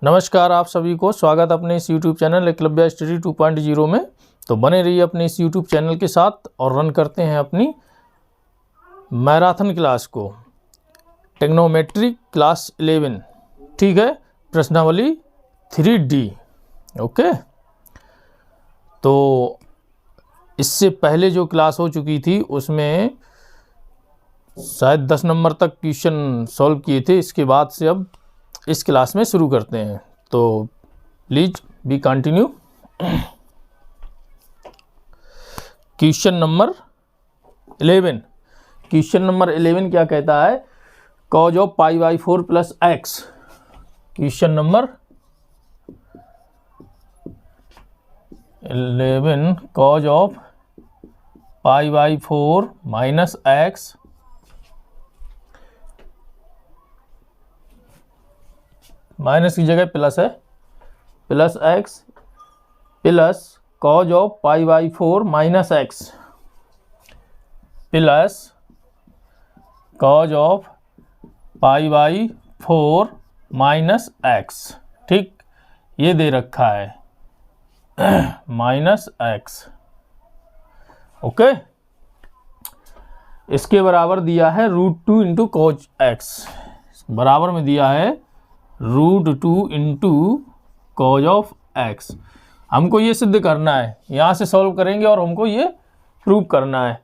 नमस्कार आप सभी को स्वागत अपने इस YouTube चैनल एकलव्य स्टडी 2.0 में। तो बने रहिए अपने इस YouTube चैनल के साथ और रन करते हैं अपनी मैराथन क्लास को, टेक्नोमेट्री क्लास 11। ठीक है, प्रश्नावली 3D। ओके, तो इससे पहले जो क्लास हो चुकी थी उसमें शायद 10 नंबर तक क्वेश्चन सॉल्व किए थे। इसके बाद से अब इस क्लास में शुरू करते हैं, तो please be continue. Question number 11। Question number 11 क्या कहता है? Cause of pi by 4 plus x. Question number 11, cause of pi by 4 minus x minus की जगह प्लस है, plus x plus cos of pi by 4 minus x plus cos of pi by 4 minus x. ठीक, ये दे रखा है minus x. Okay, इसके बराबर दिया है √2 इंटू कॉज एक्स, बराबर में दिया है √2 इंटू कॉज ऑफ एक्स। हमको ये सिद्ध करना है, यहाँ से सॉल्व करेंगे और हमको ये प्रूव करना है।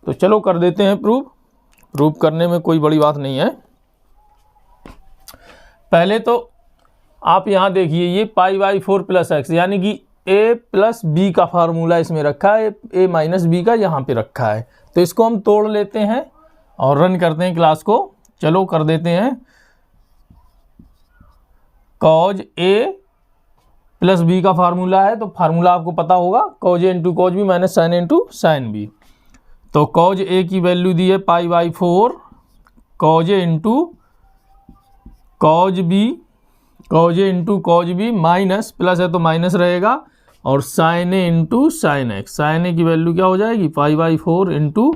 तो चलो कर देते हैं प्रूव करने में कोई बड़ी बात नहीं है। पहले तो आप यहाँ देखिए, ये पाई बाई 4 प्लस एक्स यानी कि a प्लस बी का फार्मूला इसमें रखा है, a माइनस बी का यहाँ पे रखा है। तो इसको हम तोड़ लेते हैं और रन करते हैं क्लास को। चलो कर देते हैं। कॉज ए प्लस बी का फार्मूला है, तो फार्मूला आपको पता होगा, कॉज ए into cos B minus sine ए इंटू साइन बी। तो कॉज ए की वैल्यू दी है pi by 4, cos A into cos B, cos A into cos B minus plus है तो माइनस रहेगा, और sine A into sine x. Sine a की value क्या हो जाएगी? Pi by 4 into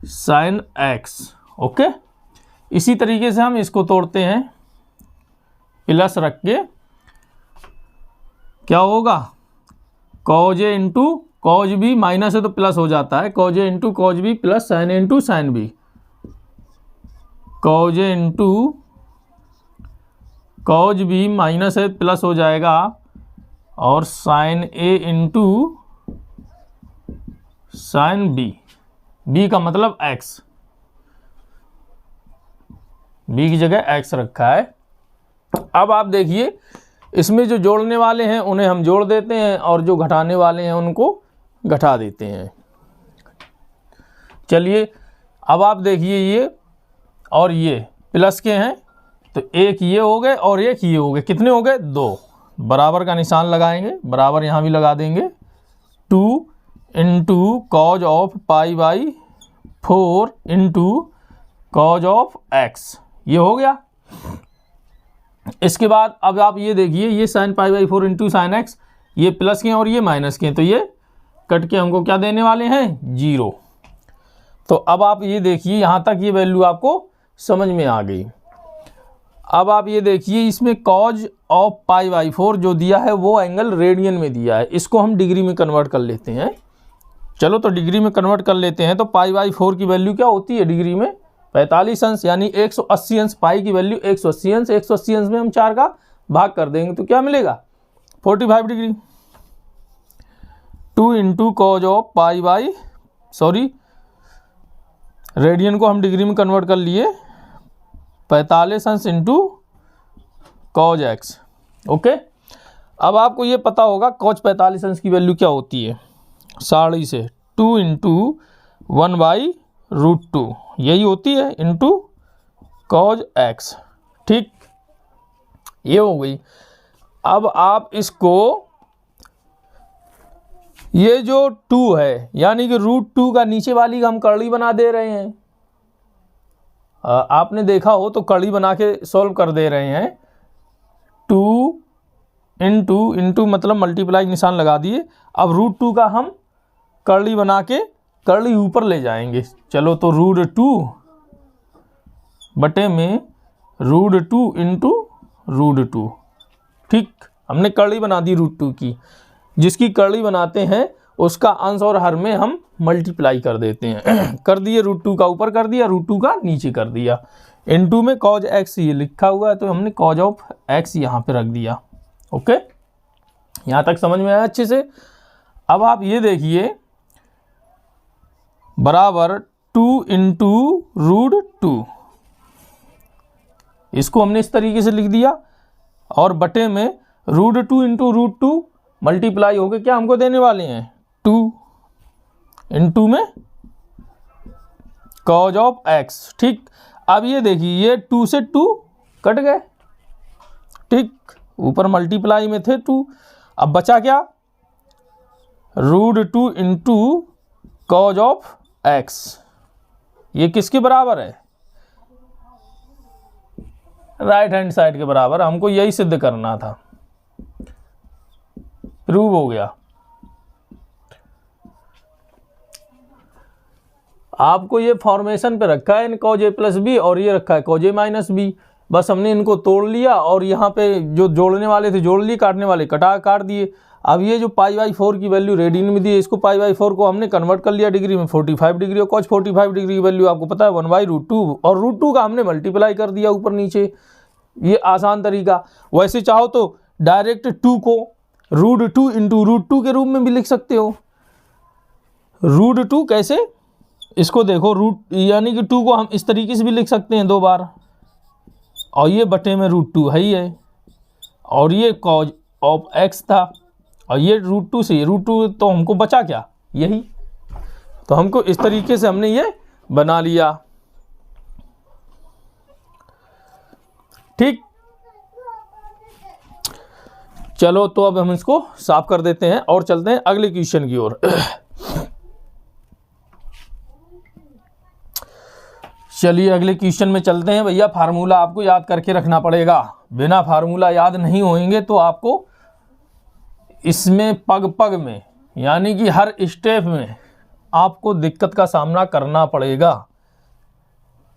sine x. Okay, इसी तरीके से हम इसको तोड़ते हैं, प्लस रख के क्या होगा? कॉज ए इंटू कॉज बी, माइनस है तो प्लस हो जाता है, कॉज ए into cos B plus sine ए इंटू साइन बी। कॉज ए इंटू कॉज बी माइनस है प्लस हो जाएगा, और साइन ए इंटू साइन बी। बी का मतलब एक्स, बी की जगह एक्स रखा है। अब आप देखिए, इसमें जो जोड़ने वाले हैं उन्हें हम जोड़ देते हैं और जो घटाने वाले हैं उनको घटा देते हैं। चलिए, अब आप देखिए, ये और ये प्लस के हैं, तो एक ये हो गए और एक ये हो गए। कितने हो गए? 2। बराबर का निशान लगाएंगे, बराबर यहाँ भी लगा देंगे। 2 into cos of pi by 4 into cos of x, ये हो गया। इसके बाद अब आप ये देखिए, ये sine pi by 4 into sine x, ये प्लस के हैं और ये माइनस के हैं, तो ये कट के हमको क्या देने वाले हैं? 0। तो अब आप ये देखिए, यहाँ तक ये वैल्यू आपको समझ में आ गई। अब आप ये देखिए, इसमें कॉज ऑफ पाई बाई 4 जो दिया है वो एंगल रेडियन में दिया है, इसको हम डिग्री में कन्वर्ट कर लेते हैं। चलो, तो डिग्री में कन्वर्ट कर लेते हैं। तो पाई बाई 4 की वैल्यू क्या होती है डिग्री में? 45 अंश, यानी 180 अंश। पाई की वैल्यू 180 अंश, 180 अंश में हम 4 का भाग कर देंगे तो क्या मिलेगा? 45 degree. 2 into cos of pi by, sorry radian को हम डिग्री में कन्वर्ट कर लिए, 45 अंश इंटू कॉज एक्स। ओके, अब आपको ये पता होगा कॉज 45 अंश की वैल्यू क्या होती है? 60 से 2 इंटू 1/√2 यही होती है, इंटू कॉज एक्स। ठीक, ये हो गई। अब आप इसको, ये जो 2 है यानी कि √2 का नीचे वाली का हम कर्ली बना दे रहे हैं। आपने देखा हो तो कर्ली बना के सॉल्व कर दे रहे हैं। 2 इंटू मतलब मल्टीप्लाई निशान लगा दिए। अब √2 का हम कर्ली बना के कर्ली ऊपर ले जाएंगे। चलो, तो √2 बटे में √2 इंटू √2 ठीक, हमने कर्ली बना दी √2 की। जिसकी कर्ली बनाते हैं उसका अंश और हर में हम मल्टीप्लाई कर देते हैं। कर दिए, √2 का ऊपर कर दिया, √2 का नीचे कर दिया। इनटू में cos x ये लिखा हुआ है तो हमने cos ऑफ x यहाँ पे रख दिया। ओके, यहाँ तक समझ में आया अच्छे से। अब आप ये देखिए बराबर 2 इंटू √2, इसको हमने इस तरीके से लिख दिया और बटे में √2 इंटू √2 मल्टीप्लाई होके क्या हमको देने वाले हैं 2 इंटू में cos ऑफ x। ठीक, अब ये देखिए ये 2 से 2 कट गए, ठीक, ऊपर मल्टीप्लाई में थे 2, अब बचा क्या √2 इंटू cos ऑफ x। ये किसके बराबर है, राइट हैंड साइड के बराबर। हमको यही सिद्ध करना था, प्रूव हो गया। आपको ये फॉर्मेशन पे रखा है cos a प्लस बी और ये रखा है cos a माइनस बी, बस हमने इनको तोड़ लिया और यहाँ पे जो जोड़ने वाले थे जोड़ लिए, काटने वाले काट दिए। अब ये जो π/4 की वैल्यू रेडियन में दी है, इसको π/4 को हमने कन्वर्ट कर लिया डिग्री में, 45 डिग्री और cos 45 डिग्री की वैल्यू आपको पता है 1/√2 और √2 का हमने मल्टीप्लाई कर दिया ऊपर नीचे। ये आसान तरीका। वैसे चाहो तो डायरेक्ट 2 को √2 इंटू √2 के रूप में भी लिख सकते हो। √2 कैसे, इसको देखो रूट यानी कि 2 को हम इस तरीके से भी लिख सकते हैं 2 बार, और ये बटे में √2 है ही है, और ये cos ऑफ x था और ये √2 से √2, तो हमको बचा क्या यही, तो हमको इस तरीके से हमने ये बना लिया। ठीक, चलो तो अब हम इसको साफ कर देते हैं और चलते हैं अगले क्वेश्चन की ओर। चलिए अगले क्वेश्चन में चलते हैं। भैया फार्मूला आपको याद करके रखना पड़ेगा, बिना फार्मूला याद नहीं होंगे तो आपको इसमें पग पग में यानी कि हर स्टेप में आपको दिक्कत का सामना करना पड़ेगा।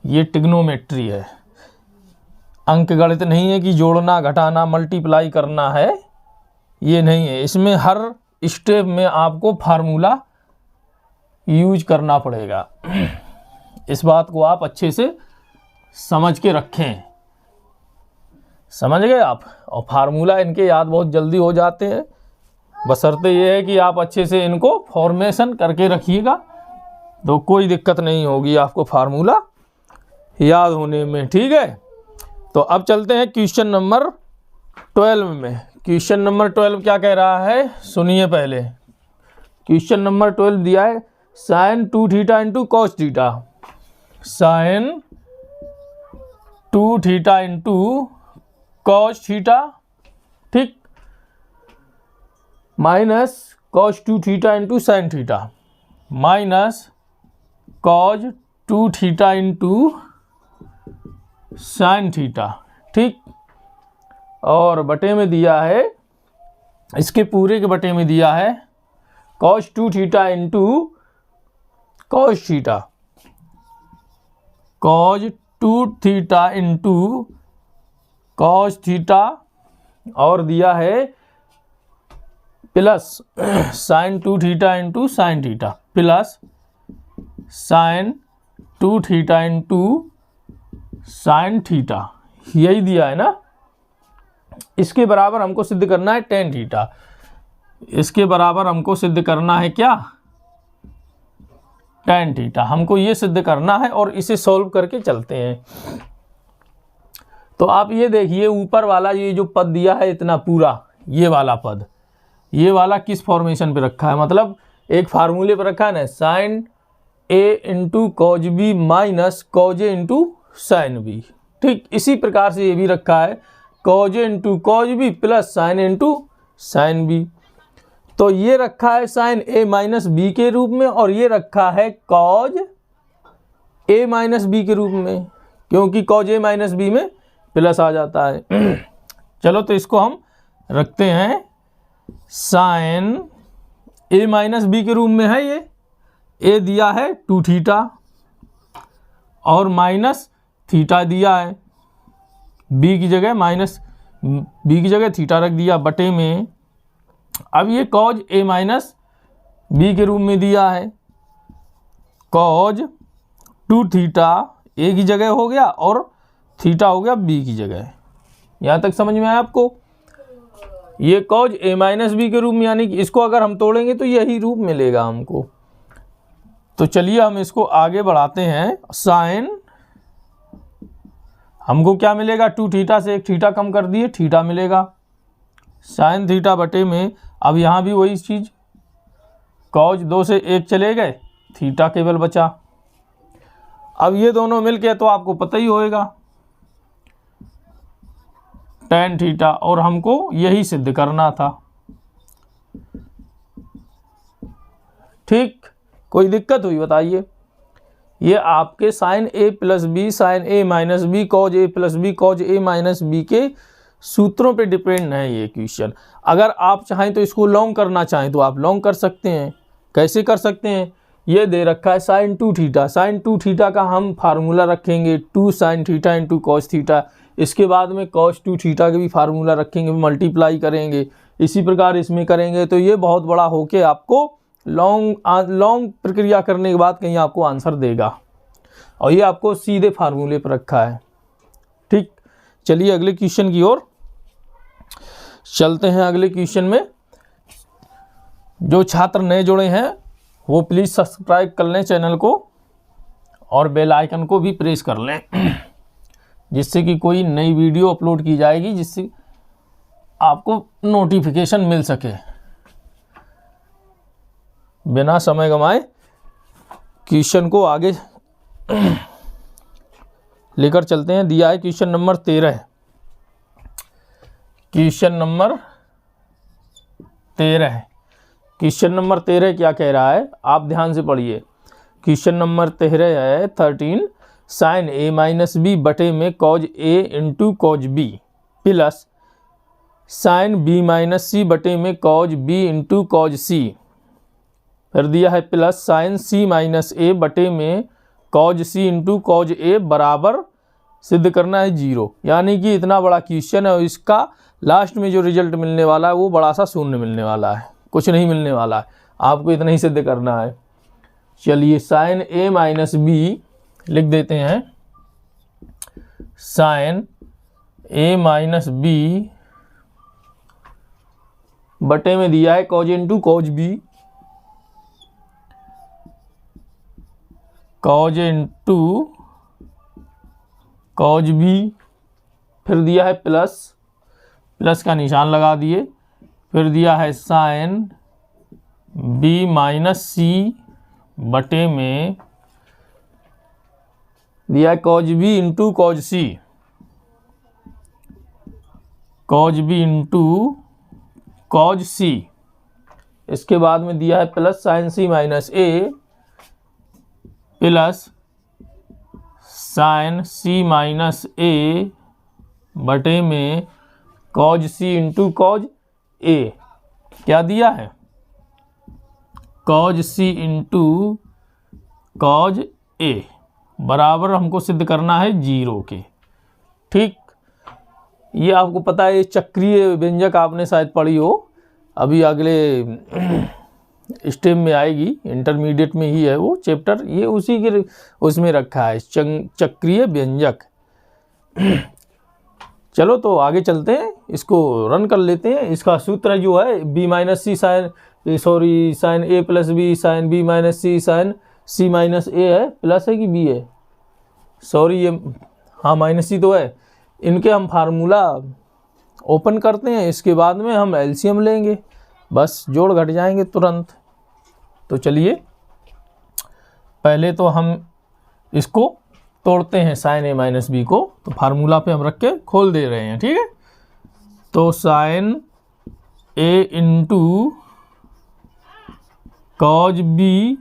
ये ट्रिग्नोमेट्री है, अंकगणित नहीं है कि जोड़ना घटाना मल्टीप्लाई करना है, ये नहीं है। इसमें हर स्टेप में आपको फार्मूला यूज करना पड़ेगा। इस बात को आप अच्छे से समझ के रखें, समझ गए आप। और फार्मूला इनके याद बहुत जल्दी हो जाते हैं, बशर्ते ये है कि आप अच्छे से इनको फॉर्मेशन करके रखिएगा तो कोई दिक्कत नहीं होगी आपको फार्मूला याद होने में। ठीक है, तो अब चलते हैं क्वेश्चन नंबर 12 में। क्वेश्चन नंबर 12 क्या कह रहा है सुनिए पहले। क्वेश्चन नंबर 12 दिया है sin 2θ into cos theta, sin 2θ into cos theta, ठीक, minus cos 2θ into sine theta, minus cos 2θ into sine theta, ठीक, और बटे में दिया है, इसके पूरे के बटे में दिया है cos 2θ into cos theta, cos 2θ into cos theta, और दिया है plus sin 2θ into sine theta, plus sin 2θ into sine theta, यही दिया है ना। इसके बराबर हमको सिद्ध करना है tan थीटा, इसके बराबर हमको सिद्ध करना है क्या tan थीटा, हमको ये सिद्ध करना है और इसे सॉल्व करके चलते हैं। तो आप ये देखिए ऊपर वाला ये जो पद दिया है इतना पूरा, ये वाला पद, ये वाला किस फॉर्मेशन पे रखा है, मतलब एक फार्मूले पे रखा है ना, साइन ए into cos B minus cos ए इंटू साइन बी, ठीक, इसी प्रकार से ये भी रखा है कॉज ए into cos B plus sine into sine b. तो ये रखा है साइन ए माइनस बी के रूप में और ये रखा है कॉज ए माइनस बी के रूप में, क्योंकि कॉज ए माइनस बी में प्लस आ जाता है। चलो तो इसको हम रखते हैं साइन ए माइनस बी के रूप में है, ये ए दिया है 2θ और माइनस थीटा दिया है, बी की जगह माइनस बी की जगह थीटा रख दिया बटे में, अब ये कॉज ए माइनस बी के रूप में दिया है, कॉज 2 थीटा ए की जगह हो गया और थीटा हो गया बी की जगह। यहाँ तक समझ में आया आपको? ये कॉज ए माइनस बी के रूप में, यानी कि इसको अगर हम तोड़ेंगे तो यही रूप मिलेगा हमको। तो चलिए हम इसको आगे बढ़ाते हैं। साइन हमको क्या मिलेगा, 2 थीटा से 1 थीटा कम कर दिए, थीटा मिलेगा, साइन थीटा बटे में, अब यहाँ भी वही चीज़, कॉज 2 से 1 चले गए, थीटा केवल बचा। अब ये दोनों मिल के तो आपको पता ही होएगा tan थीटा, और हमको यही सिद्ध करना था। ठीक, कोई दिक्कत हुई बताइए? ये आपके sign a plus b sine A minus B cos a plus B cos A minus B के सूत्रों पे डिपेंड है ये इक्वेशन। अगर आप चाहें तो इसको लॉन्ग करना चाहें तो आप लॉन्ग कर सकते हैं। कैसे कर सकते हैं? ये दे रखा है साइन 2 थीटा, साइन 2 थीटा का हम फार्मूला रखेंगे 2 sine theta into cos theta, इसके बाद में कॉस 2 थीटा के भी फार्मूला रखेंगे, मल्टीप्लाई करेंगे, इसी प्रकार इसमें करेंगे, तो ये बहुत बड़ा होके आपको लॉन्ग प्रक्रिया करने के बाद कहीं आपको आंसर देगा, और ये आपको सीधे फार्मूले पर रखा है। ठीक, चलिए अगले क्वेश्चन की ओर चलते हैं। अगले क्वेश्चन में जो छात्र नए जुड़े हैं वो प्लीज़ सब्सक्राइब कर लें चैनल को और बेल आइकन को भी प्रेस कर लें, जिससे कि कोई नई वीडियो अपलोड की जाएगी जिससे आपको नोटिफिकेशन मिल सके। बिना समय गंवाए क्वेश्चन को आगे लेकर चलते हैं। दिया है क्वेश्चन नंबर 13। क्वेश्चन नंबर 13 है। क्वेश्चन नंबर 13 क्या कह रहा है, आप ध्यान से पढ़िए। क्वेश्चन नंबर 13 है 13 साइन ए माइनस बी बटे में कॉज ए into cos B plus sine b minus c बटे में cos B into cos c, फिर दिया है plus sine c minus a बटे में cos C into cos a बराबर सिद्ध करना है 0। यानी कि इतना बड़ा क्वेश्चन है और इसका लास्ट में जो रिजल्ट मिलने वाला है वो बड़ा सा शून्य मिलने वाला है, कुछ नहीं मिलने वाला है, आपको इतना ही सिद्ध करना है। चलिए साइन ए माइनस बी लिख देते हैं, साइन ए माइनस बी बटे में दिया है cos into cos B, cos into cos B, फिर दिया है प्लस का निशान लगा दिए, फिर दिया है साइन बी माइनस सी बटे में दिया है कॉज बी इंटू कॉज सी, कॉज बी इंटू कॉज सी, इसके बाद में दिया है plus sine c minus A plus sine c minus a बटे में कॉज सी इंटू कॉज ए, क्या दिया है cause C into cos a बराबर हमको सिद्ध करना है 0 के। ठीक, ये आपको पता है, ये चक्रीय व्यंजक आपने शायद पढ़ी हो, अभी अगले स्टेप में आएगी, इंटरमीडिएट में ही है वो चैप्टर, ये उसी के उसमें रखा है चक्रीय व्यंजक। चलो तो आगे चलते हैं, इसको रन कर लेते हैं। इसका सूत्र जो है b minus c sine a plus b sine b minus c sine c minus a है, प्लस है कि बी है, सॉरी ये हाँ माइनस सी तो है। इनके हम फार्मूला ओपन करते हैं, इसके बाद में हम एलसीएम लेंगे, बस जोड़ घट जाएंगे तुरंत। तो चलिए पहले तो हम इसको तोड़ते हैं साइन ए माइनस बी को, तो फार्मूला पे हम रख के खोल दे रहे हैं। ठीक है, तो साइन ए into cos B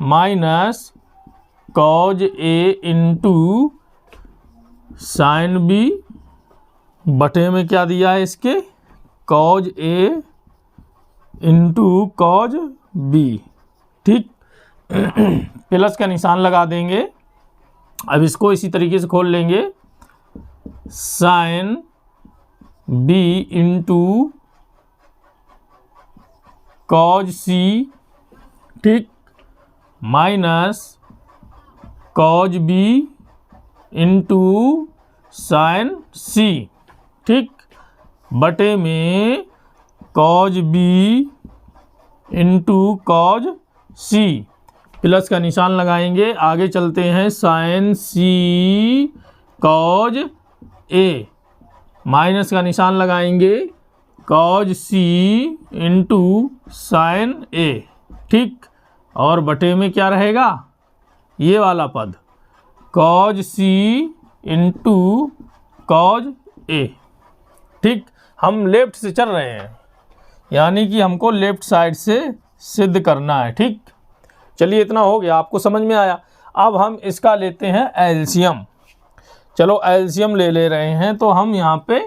minus cos ए इंटू साइन बी बटे में क्या दिया है इसके कॉज ए इंटू कॉज बी। ठीक, प्लस का निशान लगा देंगे। अब इसको इसी तरीके से खोल लेंगे, sine B into cos C, ठीक, minus cos B into sine C, ठीक, बटे में cos B into cos C, plus का निशान लगाएंगे, आगे चलते हैं, sine C cos A, minus का निशान लगाएंगे, cos C into sine A, ठीक, और बटे में क्या रहेगा, ये वाला पद cos C into cos A, ठीक। हम लेफ्ट से चल रहे हैं, यानी कि हमको लेफ्ट साइड से सिद्ध करना है, ठीक। चलिए इतना हो गया, आपको समझ में आया। अब हम इसका लेते हैं एलसीएम। चलो एलसीएम ले रहे हैं, तो हम यहाँ पे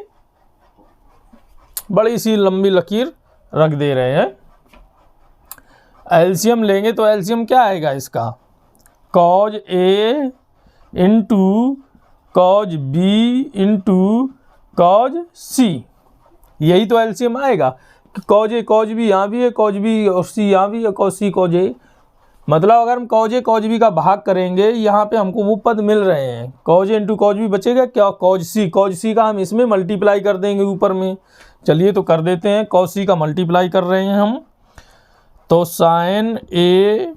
बड़ी सी लंबी लकीर रख दे रहे हैं। एलसीएम लेंगे तो एलसीएम क्या आएगा इसका, कॉज ए into cos B into cos C, यही तो एलसीएम आएगा। कॉज ए कॉज बी यहाँ भी है, कॉज बी और सी यहाँ भी है, कॉज सी कॉज ए, मतलब अगर हम कॉज ए कॉज बी का भाग करेंगे, यहाँ पे हमको वो पद मिल रहे हैं, कॉज ए इंटू कॉज बी बचेगा क्या, कॉज सी का हम इसमें मल्टीप्लाई कर देंगे ऊपर में। चलिए तो कर देते हैं, कॉज सी का मल्टीप्लाई कर रहे हैं हम, तो साइन ए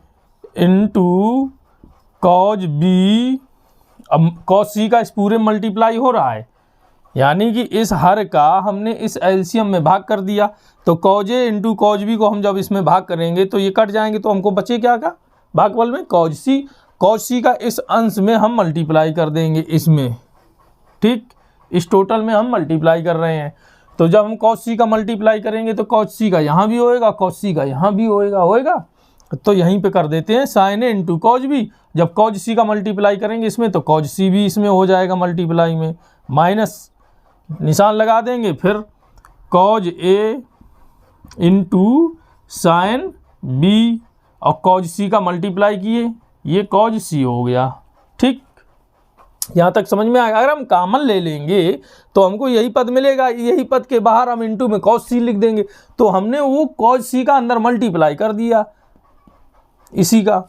इंटू कॉज बी, अब कॉज सी का इस पूरे मल्टीप्लाई हो रहा है, यानी कि इस हर का हमने इस एलसीएम में भाग कर दिया, तो कॉज ए इंटू कॉज बी को हम जब इसमें भाग करेंगे तो ये कट जाएंगे, तो हमको बचे क्या का भागफल में कॉज सी का इस अंश में हम मल्टीप्लाई कर देंगे इसमें, ठीक, इस टोटल में हम मल्टीप्लाई कर रहे हैं। तो जब हम कॉज सी का मल्टीप्लाई करेंगे तो कॉज सी का यहाँ भी होएगा, कॉज सी का यहाँ भी होएगा, तो यहीं पे कर देते हैं साइन ए इंटू कॉज बी, जब कॉज सी का मल्टीप्लाई करेंगे इसमें तो कॉज सी भी इसमें हो जाएगा मल्टीप्लाई में, माइनस निशान लगा देंगे, फिर कॉज ए इंटू साइन बी, और कॉज सी का मल्टीप्लाई किए, ये कॉज सी हो गया, ठीक। यहाँ तक समझ में आएगा। अगर हम कॉमन ले लेंगे तो हमको यही पद मिलेगा, यही पद के बाहर हम इंटू में कॉज सी लिख देंगे, तो हमने वो कॉज सी का अंदर मल्टीप्लाई कर दिया इसी का,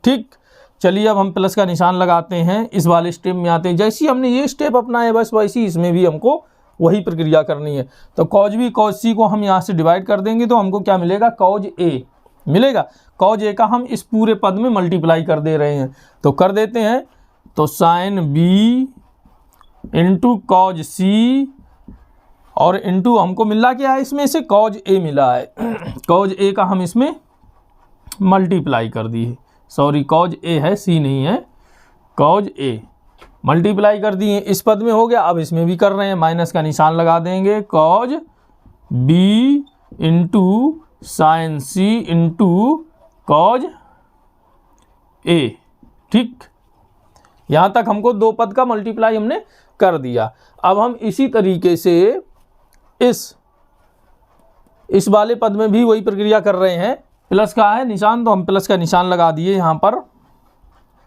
ठीक। चलिए अब हम प्लस का निशान लगाते हैं, इस वाले स्टेप में आते हैं। जैसे ही हमने ये स्टेप अपनाया बस वैसे इसमें भी हमको वही प्रक्रिया करनी है। तो कॉज बी कॉज सी को हम यहाँ से डिवाइड कर देंगे, तो हमको क्या मिलेगा, कॉज ए मिलेगा। कॉज ए का हम इस पूरे पद में मल्टीप्लाई कर दे रहे हैं, तो कर देते हैं, तो साइन बी इंटू कॉज सी, और इंटू हमको मिला क्या है इसमें से, कॉज ए मिला है, कॉज ए का हम इसमें मल्टीप्लाई कर दिए, सॉरी कॉज ए है, सी नहीं है, कॉज ए मल्टीप्लाई कर दिए, इस पद में हो गया। अब इसमें भी कर रहे हैं, माइनस का निशान लगा देंगे, cause B into sine C into cos A, ठीक। यहाँ तक हमको दो पद का मल्टीप्लाई हमने कर दिया। अब हम इसी तरीके से इस वाले पद में भी वही प्रक्रिया कर रहे हैं। प्लस का है निशान, तो हम प्लस का निशान लगा दिए, यहाँ पर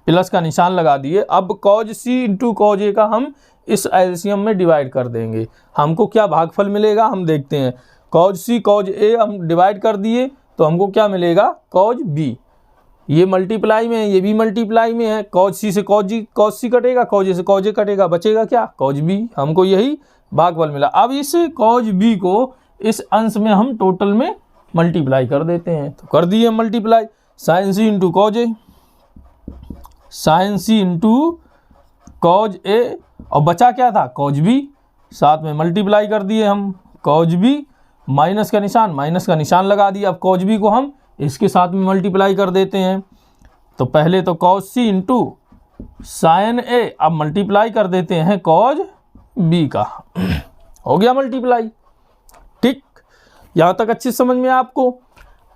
प्लस का निशान लगा दिए। अब कॉज सी इंटू कॉज ए का हम इस एलसीएम में डिवाइड कर देंगे, हमको क्या भागफल मिलेगा हम देखते हैं। कॉज सी कॉज ए हम डिवाइड कर दिए, तो हमको क्या मिलेगा, कॉज बी, ये मल्टीप्लाई में है, ये भी मल्टीप्लाई में है, कॉज सी से कॉज सी कटेगा, कॉज ए से कॉज ए कटेगा, बचेगा क्या, कॉज बी, हमको यही भागफल मिला। अब इस कॉज बी को इस अंश में हम टोटल में मल्टीप्लाई कर देते हैं, तो कर दिए मल्टीप्लाई, साइन सी इंटू कॉज ए, साइन सी इंटू कॉज ए, और बचा क्या था, कॉज बी, साथ में मल्टीप्लाई कर दिए हम, कॉज बी माइनस का निशान लगा दिया। अब कॉज बी को हम इसके साथ में मल्टीप्लाई कर देते हैं, तो पहले तो कॉज सी इंटू साइन ए, अब मल्टीप्लाई कर देते हैं कॉज बी का, हो गया मल्टीप्लाई, ठीक। यहाँ तक अच्छी समझ में आपको।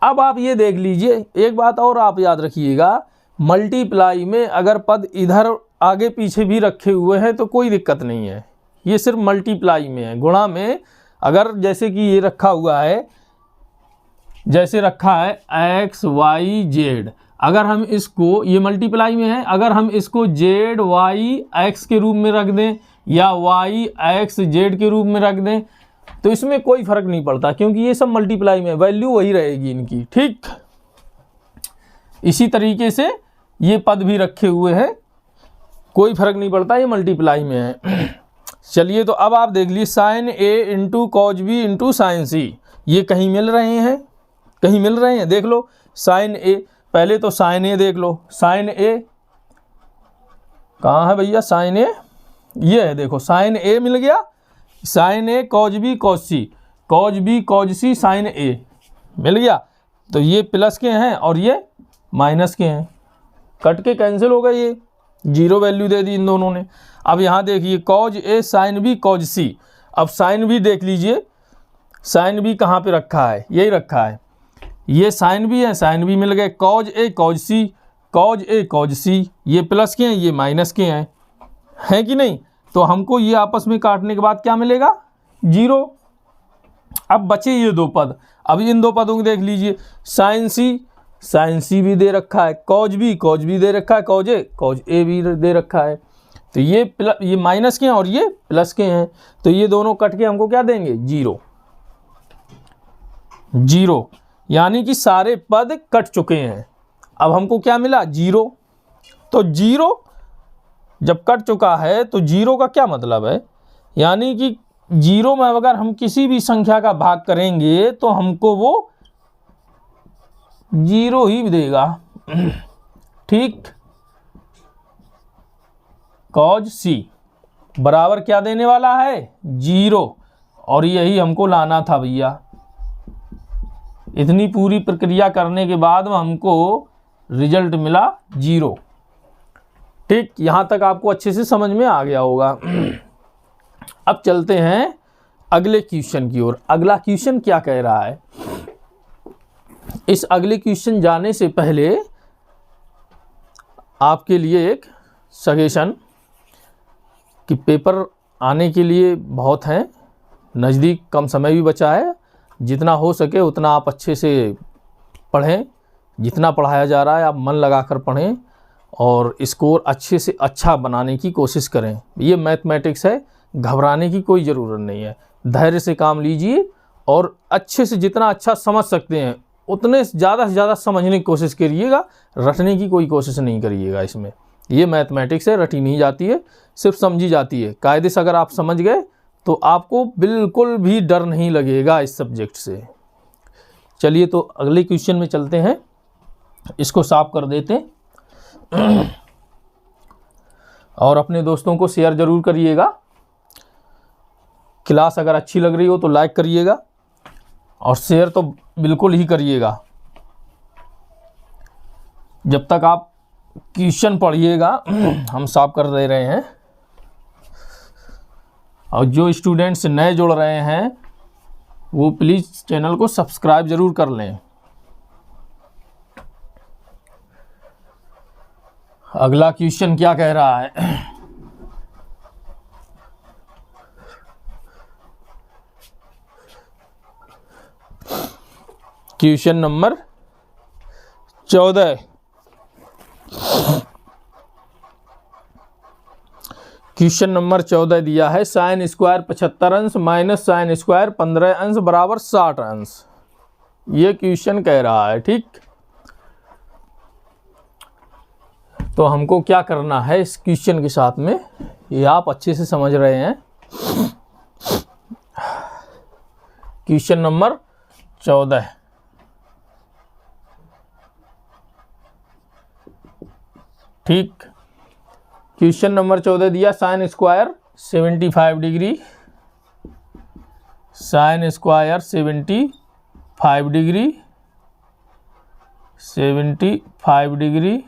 अब आप ये देख लीजिए, एक बात और आप याद रखिएगा, मल्टीप्लाई में अगर पद इधर आगे पीछे भी रखे हुए हैं तो कोई दिक्कत नहीं है, ये सिर्फ मल्टीप्लाई में है। गुणा में अगर जैसे कि ये रखा हुआ है, जैसे रखा है एक्स वाई जेड, अगर हम इसको, ये मल्टीप्लाई में है, अगर हम इसको जेड वाई एक्स के रूप में रख दें, या वाई एक्स जेड के रूप में रख दें तो इसमें कोई फर्क नहीं पड़ता, क्योंकि ये सब मल्टीप्लाई में वैल्यू वही रहेगी इनकी। ठीक, इसी तरीके से ये पद भी रखे हुए हैं, कोई फर्क नहीं पड़ता, ये मल्टीप्लाई में है। चलिए तो अब आप देख लीजिए साइन ए into cos B into sine C, ये कहीं मिल रहे हैं, कहीं मिल रहे हैं, देख लो साइन ए, पहले तो साइन ए देख लो, साइन ए कहाँ है भैया, साइन ए ये है, देखो साइन ए मिल गया, sign A cause be cause C, cause be cause C sine ए मिल गया, तो ये प्लस के हैं और ये माइनस के हैं, कट के कैंसिल हो गए, ये जीरो वैल्यू दे दी इन दोनों ने। अब यहाँ देखिए cos A sine be cause सी, अब साइन बी देख लीजिए, साइन बी कहाँ पे रखा है, यही रखा है, ये साइन बी है, साइन बी मिल गए, कॉज ए कॉज सी, कॉज ए कॉज सी, ये प्लस के हैं ये माइनस के हैं कि नहीं, तो हमको ये आपस में काटने के बाद क्या मिलेगा, जीरो। अब बचे ये दो पद, अब इन दो पदों को देख लीजिए, साइन सी भी दे रखा है, कॉज बी दे रखा है, कॉज ए भी दे रखा है, तो ये माइनस के हैं और ये प्लस के हैं, तो ये दोनों कट के हमको क्या देंगे, जीरो, यानी कि सारे पद कट चुके हैं। अब हमको क्या मिला, जीरो। तो जीरो जब कट चुका है तो जीरो का क्या मतलब है, यानी कि जीरो में अगर हम किसी भी संख्या का भाग करेंगे तो हमको वो जीरो ही देगा। ठीक, कॉज सी बराबर क्या देने वाला है, जीरो, और यही हमको लाना था भैया। इतनी पूरी प्रक्रिया करने के बाद हमको रिजल्ट मिला जीरो। ठीक, यहाँ तक आपको अच्छे से समझ में आ गया होगा। अब चलते हैं अगले क्वेश्चन की ओर। अगला क्वेश्चन क्या कह रहा है, इस अगले क्वेश्चन जाने से पहले आपके लिए एक सजेशन कि पेपर आने के लिए बहुत हैं, नज़दीक कम समय भी बचा है, जितना हो सके उतना आप अच्छे से पढ़ें, जितना पढ़ाया जा रहा है आप मन लगाकर पढ़ें और स्कोर अच्छे से अच्छा बनाने की कोशिश करें। ये मैथमेटिक्स है, घबराने की कोई ज़रूरत नहीं है, धैर्य से काम लीजिए और अच्छे से जितना अच्छा समझ सकते हैं उतने ज़्यादा से ज़्यादा समझने की कोशिश करिएगा, रटने की कोई कोशिश नहीं करिएगा। इसमें ये मैथमेटिक्स है, रटी नहीं जाती है, सिर्फ समझी जाती है। कायदे से अगर आप समझ गए तो आपको बिल्कुल भी डर नहीं लगेगा इस सब्जेक्ट से। चलिए तो अगले क्वेश्चन में चलते हैं, इसको साफ कर देते हैं और अपने दोस्तों को शेयर ज़रूर करिएगा। क्लास अगर अच्छी लग रही हो तो लाइक करिएगा और शेयर तो बिल्कुल ही करिएगा। जब तक आप क्वेश्चन पढ़िएगा हम साफ कर दे रहे हैं, और जो स्टूडेंट्स नए जुड़ रहे हैं वो प्लीज़ चैनल को सब्सक्राइब ज़रूर कर लें। अगला क्वेश्चन क्या कह रहा है, क्वेश्चन नंबर 14। क्वेश्चन नंबर 14 दिया है साइन स्क्वायर 75 अंश माइनस साइन स्क्वायर 15 अंश बराबर 60 अंश। ये क्वेश्चन कह रहा है। ठीक, तो हमको क्या करना है इस क्वेश्चन के साथ में, ये आप अच्छे से समझ रहे हैं। क्वेश्चन नंबर 14, ठीक, क्वेश्चन नंबर 14 दिया sine square 75 degree, sine square 75 degree, 75 degree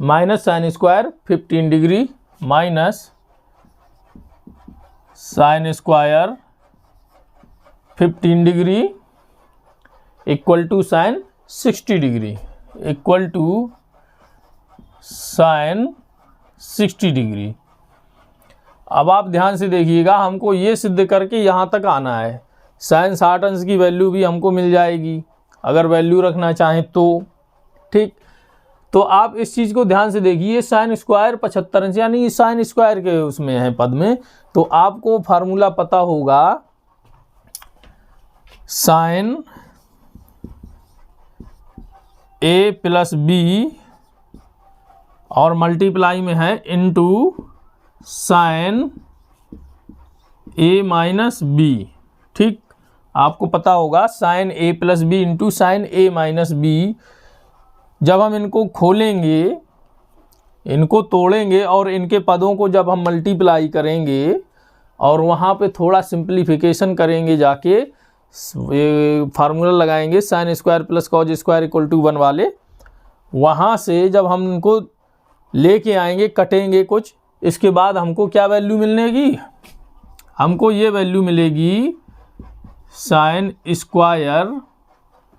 minus sine square 15 degree minus sine square 15 degree equal to sine 60 degree, equal to sine 60 degree. अब आप ध्यान से देखिएगा, हमको ये सिद्ध करके यहाँ तक आना है। साइन 60 अंश की वैल्यू भी हमको मिल जाएगी अगर वैल्यू रखना चाहें तो। ठीक, तो आप इस चीज़ को ध्यान से देखिए, साइन स्क्वायर 75 अंश यानी साइन स्क्वायर के उसमें है पद में, तो आपको फार्मूला पता होगा साइन ए प्लस बी और मल्टीप्लाई में है इनटू साइन ए माइनस बी। ठीक, आपको पता होगा sign a plus B into sine A minus B. जब हम इनको खोलेंगे, इनको तोड़ेंगे और इनके पदों को जब हम मल्टीप्लाई करेंगे और वहाँ पे थोड़ा सिंप्लीफिकेशन करेंगे, जाके फार्मूला लगाएंगे sine square plus cos square equal to 1 वाले, वहाँ से जब हम इनको लेके आएंगे, कटेंगे कुछ, इसके बाद हमको क्या वैल्यू मिलेगी? हमको ये वैल्यू मिलेगी साइन स्क्वायर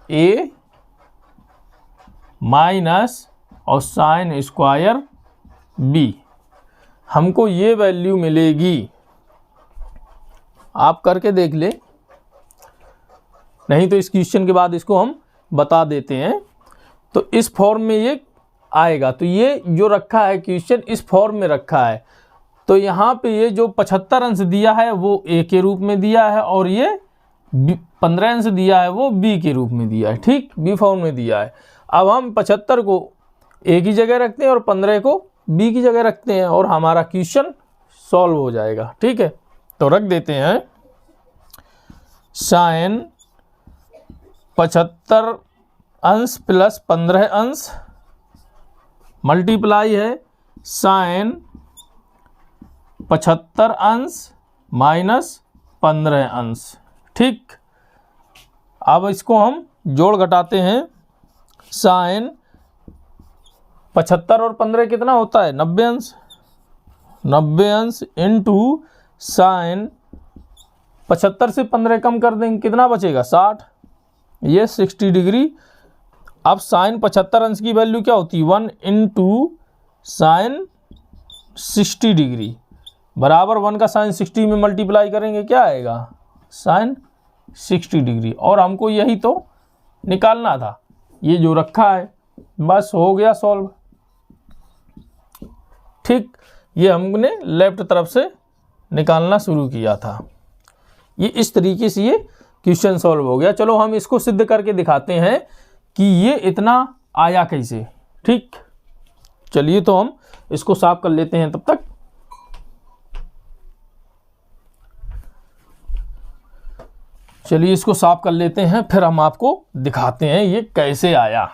ए माइनस और साइन स्क्वायर बी, हमको ये वैल्यू मिलेगी। आप करके देख ले, नहीं तो इस क्वेश्चन के बाद इसको हम बता देते हैं। तो इस फॉर्म में ये आएगा। तो ये जो रखा है क्वेश्चन इस फॉर्म में रखा है, तो यहाँ पे ये जो 75 अंश दिया है वो ए के रूप में दिया है और ये 15 अंश दिया है वो बी के रूप में दिया है। ठीक, बी फॉर्म में दिया है। अब हम 75 को ए की जगह रखते हैं और 15 को बी की जगह रखते हैं और हमारा क्वेश्चन सॉल्व हो जाएगा। ठीक है, तो रख देते हैं साइन 75 अंश प्लस 15 अंश मल्टीप्लाई है साइन 75 अंश माइनस 15 अंश। ठीक, अब इसको हम जोड़ घटाते हैं। साइन 75 और 15 कितना होता है? 90 अंश। 90 अंश इंटू साइन 75 से 15 कम कर देंगे, कितना बचेगा? 60, ये 60 डिग्री। अब साइन 75 अंश की वैल्यू क्या होती है? 1 इंटू साइन 60 डिग्री बराबर 1 का साइन 60 में मल्टीप्लाई करेंगे, क्या आएगा? Sine 60 degree. और हमको यही तो निकालना था, ये जो रखा है, बस हो गया सॉल्व। ठीक, ये हमने लेफ्ट तरफ से निकालना शुरू किया था। ये इस तरीके से ये क्वेश्चन सॉल्व हो गया। चलो हम इसको सिद्ध करके दिखाते हैं कि ये इतना आया कैसे। ठीक, चलिए तो हम इसको साफ कर लेते हैं तब तक। चलिए इसको साफ कर लेते हैं, फिर हम आपको दिखाते हैं ये कैसे आया।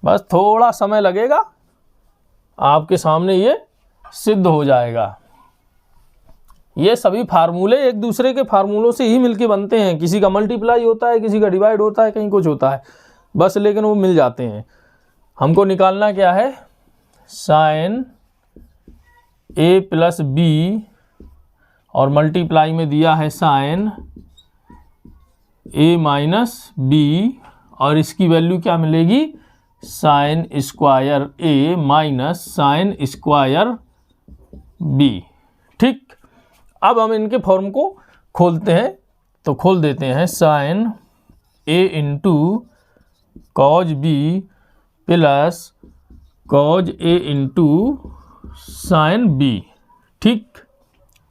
बस थोड़ा समय लगेगा, आपके सामने ये सिद्ध हो जाएगा। ये सभी फार्मूले एक दूसरे के फार्मूलों से ही मिलके बनते हैं। किसी का मल्टीप्लाई होता है, किसी का डिवाइड होता है, कहीं कुछ होता है, बस लेकिन वो मिल जाते हैं। हमको निकालना क्या है? साइन ए प्लस बी और मल्टीप्लाई में दिया है साइन ए माइनस बी, और इसकी वैल्यू क्या मिलेगी? साइन स्क्वायर ए माइनस साइन स्क्वायर बी। ठीक, अब हम इनके फॉर्म को खोलते हैं, तो खोल देते हैं साइन ए into cos B plus cos ए इंटू साइन बी। ठीक,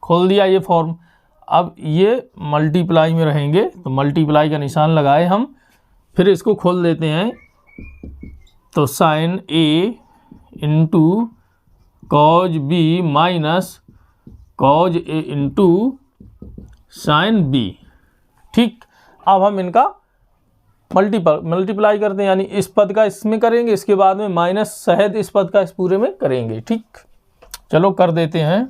खोल दिया ये फॉर्म। अब ये मल्टीप्लाई में रहेंगे, तो मल्टीप्लाई का निशान लगाए हम, फिर इसको खोल देते हैं। तो साइन ए into cos B minus cos ए इंटू साइन बी। ठीक, अब हम इनका मल्टीप्लाई करते हैं, यानी इस पद का इसमें करेंगे, इसके बाद में माइनस सहित इस पद का इस पूरे में करेंगे। ठीक, चलो कर देते हैं।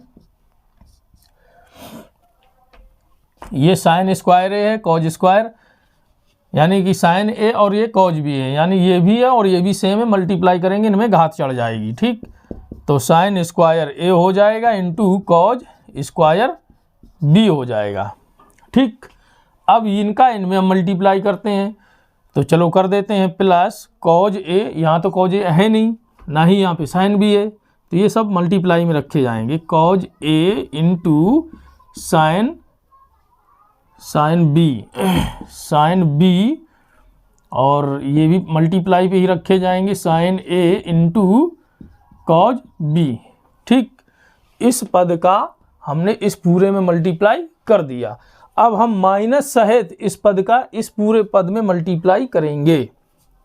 ये साइन स्क्वायर ए है, कॉज स्क्वायर, यानी कि साइन ए और ये कॉज भी है, यानी ये भी है और ये भी सेम है। मल्टीप्लाई करेंगे, इनमें घात चढ़ जाएगी। ठीक, तो साइन स्क्वायर ए हो जाएगा इंटू कॉज स्क्वायर बी हो जाएगा। ठीक, अब इनका इनमें हम मल्टीप्लाई करते हैं, तो चलो कर देते हैं। प्लस कॉज ए, यहाँ तो कॉज ए है नहीं, ना ही यहाँ पे साइन बी है, तो ये सब मल्टीप्लाई में रखे जाएंगे। कॉज ए into sine B, sine B और ये भी मल्टीप्लाई पे ही रखे जाएंगे, साइन ए इंटू कॉज बी। ठीक, इस पद का हमने इस पूरे में मल्टीप्लाई कर दिया। अब हम माइनस सहित इस पद का इस पूरे पद में मल्टीप्लाई करेंगे।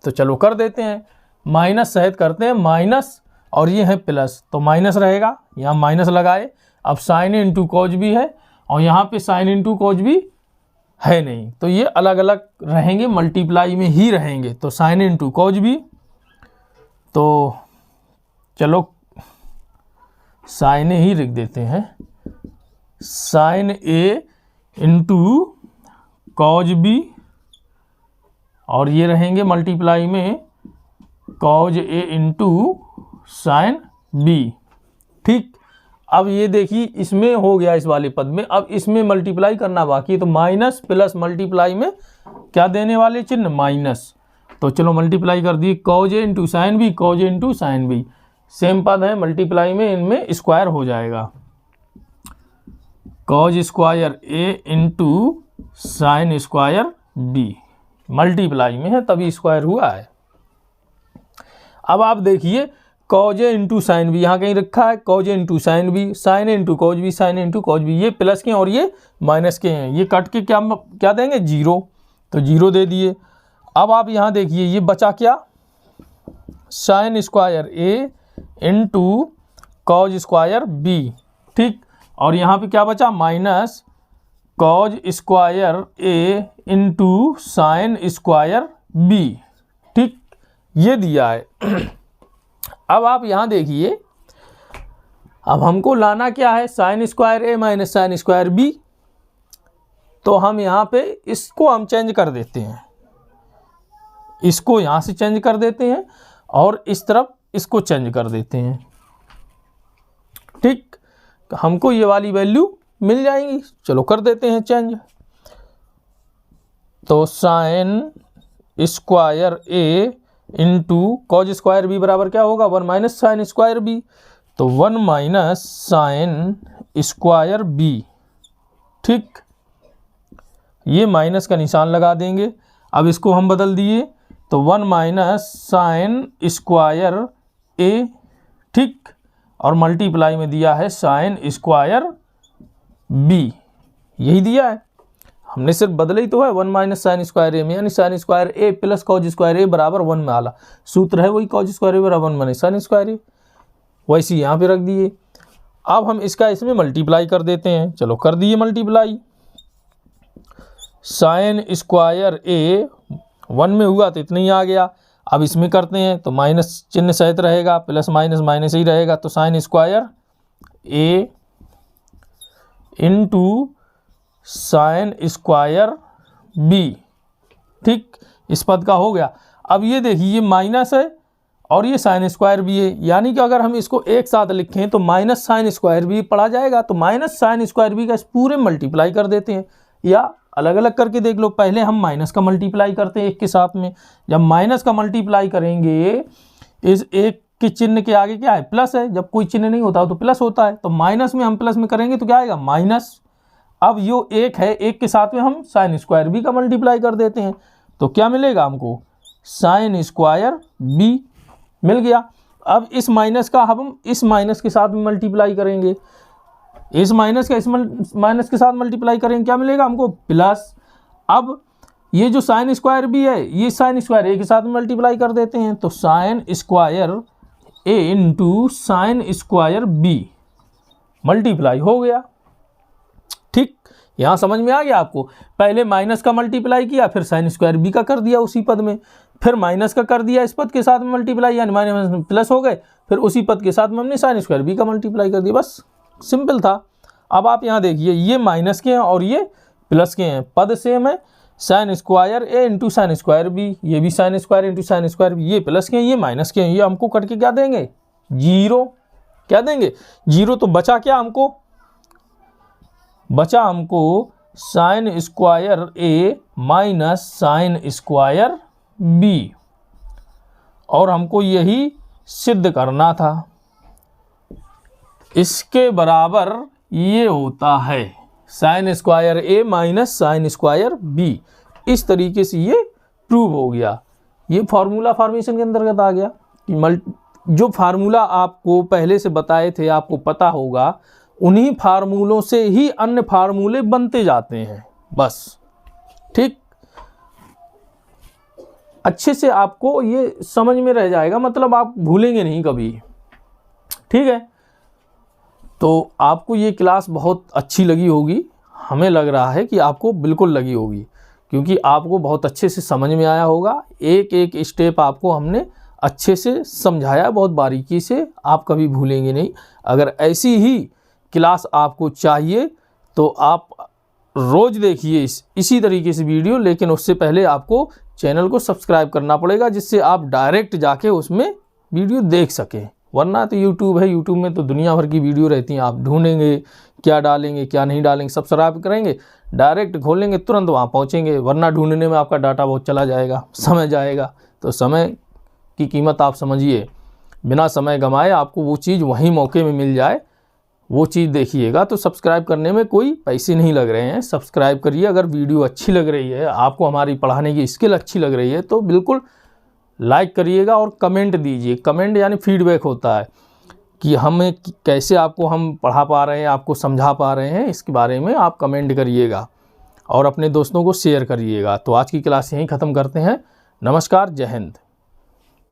तो चलो कर देते हैं, माइनस सहित करते हैं, माइनस और ये है प्लस, तो माइनस रहेगा, यहाँ माइनस लगाए। अब साइन इंटू कॉज भी है और यहाँ पे साइन इंटू कॉज भी है नहीं, तो ये अलग अलग रहेंगे, मल्टीप्लाई में ही रहेंगे। तो साइन इंटू कॉज भी, तो चलो साइन ही लिख देते हैं, साइन ए इंटू कॉज बी, और ये रहेंगे मल्टीप्लाई में कॉज ए इंटू साइन बी। ठीक, अब ये देखिए इसमें हो गया इस वाले पद में, अब इसमें मल्टीप्लाई करना बाकी है। तो माइनस प्लस मल्टीप्लाई में क्या देने वाले चिन्ह, माइनस। तो चलो मल्टीप्लाई कर दिए, कॉज ए इंटू साइन बी, कॉज ए इंटू साइन बी, सेम पद है, मल्टीप्लाई में इनमें स्क्वायर हो जाएगा, cos square A into sine square B, multiply में है तभी स्क्वायर हुआ है। अब आप देखिए कॉज ए इंटू साइन बी, यहाँ कहीं रखा है कॉज ए इंटू साइन बी, साइन ए इंटू कॉज बी, साइन ए इंटू कॉज बी, ये प्लस के हैं और ये माइनस के हैं, ये कट के क्या देंगे, जीरो, तो जीरो दे दिए। अब आप यहाँ देखिए ये बचा क्या, sign square A into cause square B. ठीक, और यहाँ पे क्या बचा, minus cos square A into sine square B. ठीक, ये दिया है। अब आप यहाँ देखिए, अब हमको लाना क्या है, साइन स्क्वायर ए माइनस साइन स्क्वायर बी। तो हम यहाँ पे इसको हम चेंज कर देते हैं, इसको यहाँ से चेंज कर देते हैं और इस तरफ इसको चेंज कर देते हैं। ठीक, हमको ये वाली वैल्यू मिल जाएंगी, चलो कर देते हैं चेंज। तो sine square A into cause square B बराबर क्या होगा, 1 माइनस साइन स्क्वायर बी, तो 1 माइनस साइन स्क्वायर बी। ठीक, ये माइनस का निशान लगा देंगे। अब इसको हम बदल दिए, तो 1 माइनस साइन स्क्वायर ए। ठीक, और मल्टीप्लाई में दिया है साइन स्क्वायर बी, यही दिया है, हमने सिर्फ बदले ही तो है, 1 माइनस साइन स्क्वायर ए में, यानी साइन स्क्वायर ए प्लस कॉज स्क्वायर ए बराबर 1 में आला, सूत्र है वही, कॉज स्क्वायर ए बराबर 1 माइनस साइन स्क्वायर ए, वैसे यहाँ पे रख दिए। अब हम इसका इसमें मल्टीप्लाई कर देते हैं, चलो कर दिए मल्टीप्लाई, साइन स्क्वायर ए 1 में हुआ तो इतना ही आ गया। अब इसमें करते हैं तो माइनस चिन्ह सहित रहेगा, प्लस माइनस माइनस ही रहेगा, तो sine square A into sine square B. ठीक, इस पद का हो गया। अब ये देखिए ये माइनस है और ये साइन स्क्वायर भी है, यानी कि अगर हम इसको एक साथ लिखें तो माइनस साइन स्क्वायर भी पढ़ा जाएगा, तो माइनस साइन स्क्वायर बी का इस पूरे मल्टीप्लाई कर देते हैं, या अलग अलग करके देख लो। पहले हम माइनस का मल्टीप्लाई करते हैं एक के साथ में, जब माइनस का मल्टीप्लाई करेंगे, इस एक के चिन्ह के आगे क्या है, प्लस है, जब कोई चिन्ह नहीं होता तो प्लस होता है, तो माइनस में हम प्लस में करेंगे तो क्या आएगा, माइनस। अब यो एक है, एक के साथ में हम साइन स्क्वायर बी का मल्टीप्लाई कर देते हैं, तो क्या मिलेगा हमको, साइन स्क्वायर बी मिल गया। अब इस माइनस का हम इस माइनस के साथ में मल्टीप्लाई करेंगे, इस माइनस का इस माइनस के साथ मल्टीप्लाई करेंगे, क्या मिलेगा हमको, प्लस। अब ये जो साइन स्क्वायर बी है, ये साइन स्क्वायर ए के साथ में मल्टीप्लाई कर देते हैं, तो sine square A into sine square B multiply हो गया। ठीक, यहाँ समझ में आ गया आपको, पहले माइनस का मल्टीप्लाई किया, फिर साइन स्क्वायर बी का कर दिया उसी पद में, फिर माइनस का कर दिया इस पद के साथ में मल्टीप्लाई, यानी माइनस प्लस हो गए, फिर उसी पद के साथ में हमने साइन स्क्वायर बी का मल्टीप्लाई कर दिया, बस सिंपल था। अब आप यहाँ देखिए ये माइनस के हैं और ये प्लस के हैं, पद सेम है, sine square A into sine square B, ये भी sine square into sine square B, ये प्लस के हैं ये माइनस के हैं, ये हमको कट के क्या देंगे, जीरो। क्या देंगे, जीरो। तो बचा क्या हमको, बचा हमको साइन स्क्वायर ए माइनस साइन स्क्वायर बी, और हमको यही सिद्ध करना था। इसके बराबर ये होता है साइन स्क्वायर ए माइनस साइन स्क्वायर बी, इस तरीके से ये प्रूव हो गया। ये फार्मूला फॉर्मेशन के अंतर्गत आ गया कि जो फार्मूला आपको पहले से बताए थे, आपको पता होगा, उन्हीं फार्मूलों से ही अन्य फार्मूले बनते जाते हैं, बस। ठीक, अच्छे से आपको ये समझ में रह जाएगा, मतलब आप भूलेंगे नहीं कभी। ठीक है, तो आपको ये क्लास बहुत अच्छी लगी होगी, हमें लग रहा है कि आपको बिल्कुल लगी होगी, क्योंकि आपको बहुत अच्छे से समझ में आया होगा। एक एक स्टेप आपको हमने अच्छे से समझाया, बहुत बारीकी से, आप कभी भूलेंगे नहीं। अगर ऐसी ही क्लास आपको चाहिए तो आप रोज़ देखिए इसी तरीके से वीडियो, लेकिन उससे पहले आपको चैनल को सब्सक्राइब करना पड़ेगा, जिससे आप डायरेक्ट जाके उसमें वीडियो देख सकें। वरना तो यूट्यूब है, यूट्यूब में तो दुनिया भर की वीडियो रहती हैं, आप ढूंढेंगे क्या डालेंगे क्या नहीं डालेंगे, सब्सक्राइब करेंगे, डायरेक्ट खोलेंगे, तुरंत वहाँ पहुँचेंगे। वरना ढूंढने में आपका डाटा बहुत चला जाएगा, समय जाएगा। तो समय की कीमत आप समझिए, बिना समय गंवाए आपको वो चीज़ वहीं मौके में मिल जाए, वो चीज़ देखिएगा। तो सब्सक्राइब करने में कोई पैसे नहीं लग रहे हैं, सब्सक्राइब करिए। अगर वीडियो अच्छी लग रही है, आपको हमारी पढ़ाने की स्किल अच्छी लग रही है, तो बिल्कुल लाइक करिएगा और कमेंट दीजिए। कमेंट यानी फीडबैक होता है कि हमें कैसे आपको हम पढ़ा पा रहे हैं, आपको समझा पा रहे हैं, इसके बारे में आप कमेंट करिएगा और अपने दोस्तों को शेयर करिएगा। तो आज की क्लास यहीं ख़त्म करते हैं। नमस्कार, जय हिंद।